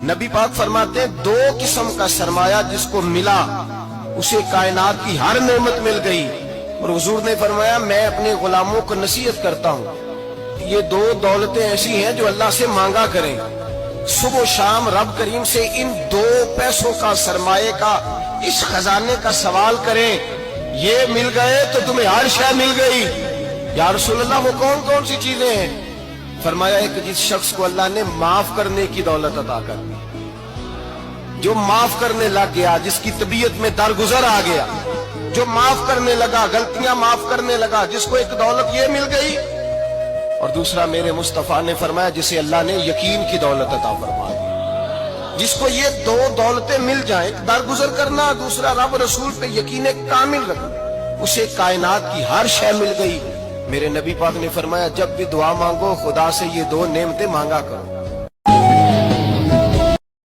نبی پاک فرماتے ہیں 2 قسم کا سرمایہ جس کو ملا اسے کائنات کی ہر نعمت مل گئی. اور حضور نے فرمایا میں اپنے غلاموں کو نصیحت کرتا ہوں یہ 2 دولتیں ایسی ہیں جو اللہ سے مانگا کریں. صبح و شام رب کریم سے ان 2 پیسوں کا سرمایے کا اس خزانے کا سوال کریں. یہ مل گئے تو تمہیں ہر شے مل گئی. یا رسول اللہ وہ کون کون سی چیزیں ہیں؟ فرمایا ایک جس شخص کو اللہ نے معاف کرنے کی دولت عطا کر دی, جو معاف کرنے لگ گیا, جس کی طبیعت میں درگزر آ گیا, جو معاف کرنے لگا, غلطیاں معاف کرنے لگا, جس کو ایک دولت یہ مل گئی. اور دوسرا میرے مصطفیٰ نے فرمایا جسے اللہ نے یقین کی دولت عطا فرما دی. جس کو یہ 2 دولتیں مل جائیں, ایک درگزر کرنا, دوسرا رب رسول پہ یقین کامل رکھنا, اسے کائنات کی ہر شے مل گئی. میرے نبی پاک نے فرمایا جب بھی دعا مانگو خدا سے یہ 2 نعمتیں مانگا کرو.